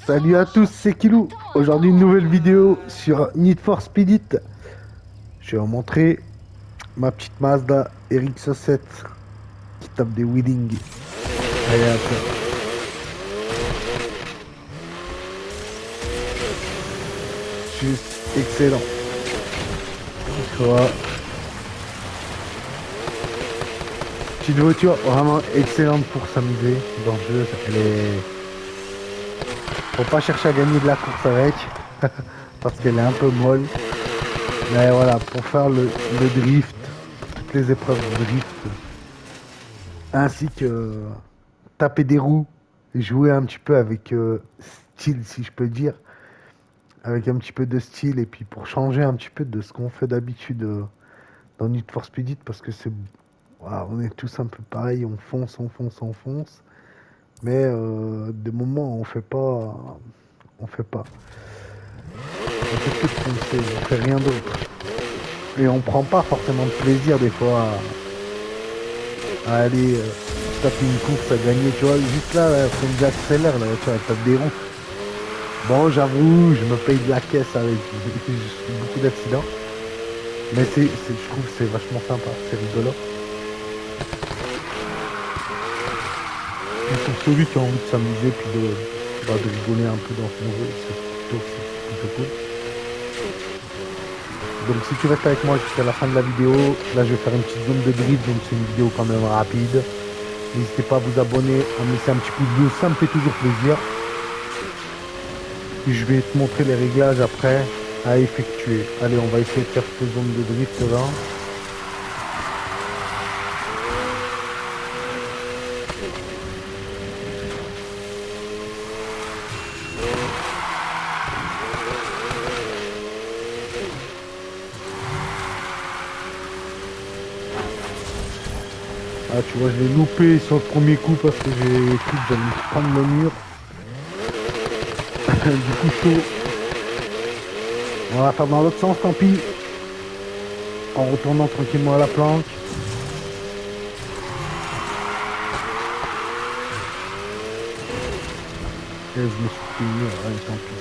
Salut à tous, c'est Kilou. Aujourd'hui, une nouvelle vidéo sur Need for Speed It. Je vais vous montrer ma petite Mazda RX-7 qui tape des wheelings. Allez, hop. Juste excellent. Tu vois. Petite voiture vraiment excellente pour s'amuser dans le jeu. Elle est... Faut pas chercher à gagner de la course avec. Parce qu'elle est un peu molle. Mais voilà, pour faire le drift, toutes les épreuves de drift, ainsi que taper des roues, et jouer un petit peu avec style, si je peux dire, avec un petit peu de style, et puis pour changer un petit peu de ce qu'on fait d'habitude dans Need for Speed It, parce que c'est, voilà, on est tous un peu pareil, on fonce, on fonce, on fonce, mais des moments on fait pas, on fait que de foncer, on fait rien d'autre. Et on prend pas forcément de plaisir des fois à aller taper une course à gagner, tu vois. Juste là, quand on accélère, là, tu vois, elle tape des ronds. Bon, j'avoue, je me paye de la caisse avec beaucoup d'accidents. Mais je trouve que c'est vachement sympa, c'est rigolo. Et pour celui qui a envie de s'amuser puis de rigoler un peu dans son jeu, c'est plutôt cool. Donc si tu restes avec moi jusqu'à la fin de la vidéo, là je vais faire une petite zone de drift, donc c'est une vidéo quand même rapide. N'hésitez pas à vous abonner, à me laisser un petit pouce bleu, ça me fait toujours plaisir. Puis je vais te montrer les réglages après à effectuer. Allez, on va essayer de faire cette zone de drift là. Ah, tu vois, je l'ai loupé sur le premier coup parce que j'ai cru que j'allais me prendre le mur. Du coup, chaud. On va faire dans l'autre sens, tant pis. En retournant tranquillement à la planque. Et je me suis pris le mur, allez, tant pis.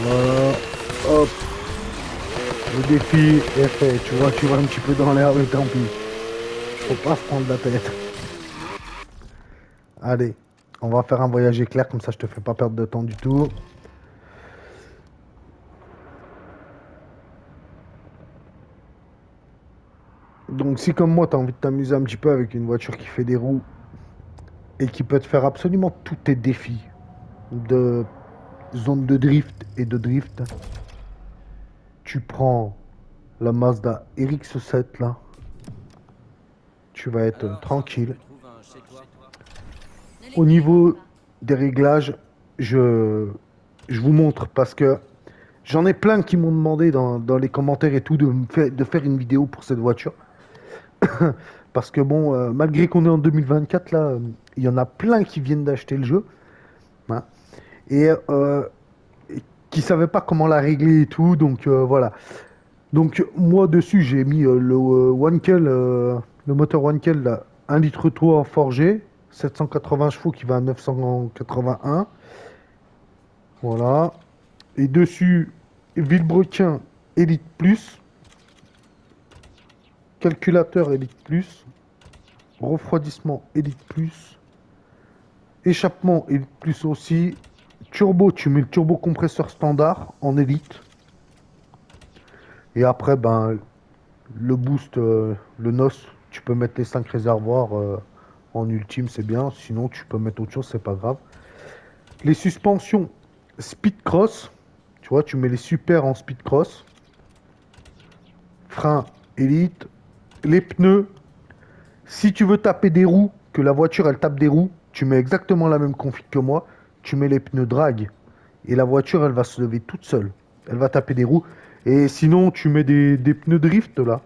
Voilà, hop, le défi est fait, tu vois un petit peu dans l'air, mais tant pis, faut pas se prendre la tête. Allez, on va faire un voyage éclair, comme ça je te fais pas perdre de temps du tout. Donc si comme moi, tu as envie de t'amuser un petit peu avec une voiture qui fait des roues et qui peut te faire absolument tous tes défis de zone de drift et de drift, tu prends la Mazda RX-7 là, tu vas être tranquille. Au niveau des réglages, je, je vous montre parce que j'en ai plein qui m'ont demandé dans les commentaires et tout de faire une vidéo pour cette voiture. Parce que bon, malgré qu'on est en 2024 là, il y en a plein qui viennent d'acheter le jeu, hein, et qui savaient pas comment la régler et tout. Donc voilà. Donc moi dessus j'ai mis le Wankel, le moteur Wankel là, 1 litre 3 forgé, 780 chevaux qui va à 981. Voilà. Et dessus, Villebrequin Elite Plus, calculateur Elite Plus, refroidissement Elite Plus, échappement Elite Plus aussi, turbo, tu mets le turbo compresseur standard en Elite. Et après, ben, le boost, le NOS, tu peux mettre les 5 réservoirs en ultime, c'est bien. Sinon, tu peux mettre autre chose, c'est pas grave. Les suspensions Speed Cross, tu vois, tu mets les super en Speed Cross. Frein Elite. Les pneus, si tu veux taper des roues, que la voiture elle tape des roues, tu mets exactement la même config que moi. Tu mets les pneus drag et la voiture elle va se lever toute seule. Elle va taper des roues. Et sinon, tu mets des pneus drift là.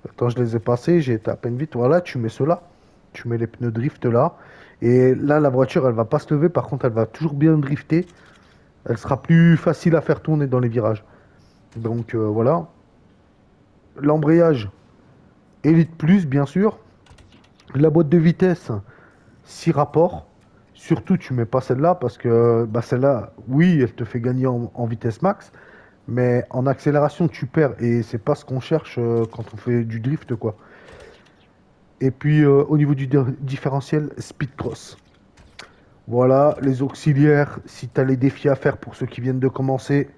Attends, je les ai passés, j'ai été à peine vite. Voilà, tu mets ceux-là. Tu mets les pneus drift là. Et là, la voiture elle va pas se lever. Par contre, elle va toujours bien drifter. Elle sera plus facile à faire tourner dans les virages. Donc voilà. L'embrayage Elite Plus, bien sûr. La boîte de vitesse, 6 rapports. Surtout, tu mets pas celle-là parce que bah, celle-là, oui, elle te fait gagner en vitesse max. Mais en accélération, tu perds. Et c'est pas ce qu'on cherche quand on fait du drift, quoi. Et puis, au niveau du différentiel, Speed Cross. Voilà, les auxiliaires, si tu as les défis à faire pour ceux qui viennent de commencer,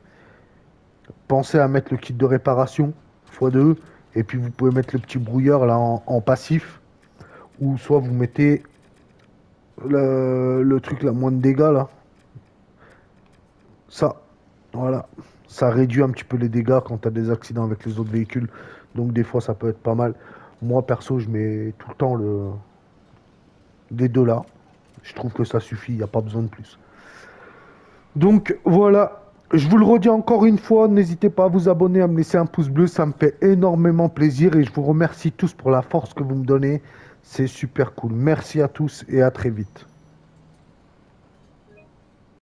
pensez à mettre le kit de réparation x2. Et puis, vous pouvez mettre le petit brouilleur là en passif. Ou soit vous mettez le truc là, moins de dégâts là. Ça, voilà. Ça réduit un petit peu les dégâts quand tu as des accidents avec les autres véhicules. Donc des fois ça peut être pas mal. Moi perso je mets tout le temps des deux là. Je trouve que ça suffit, il n'y a pas besoin de plus. Donc voilà, je vous le redis encore une fois, n'hésitez pas à vous abonner, à me laisser un pouce bleu, ça me fait énormément plaisir et je vous remercie tous pour la force que vous me donnez. C'est super cool. Merci à tous et à très vite.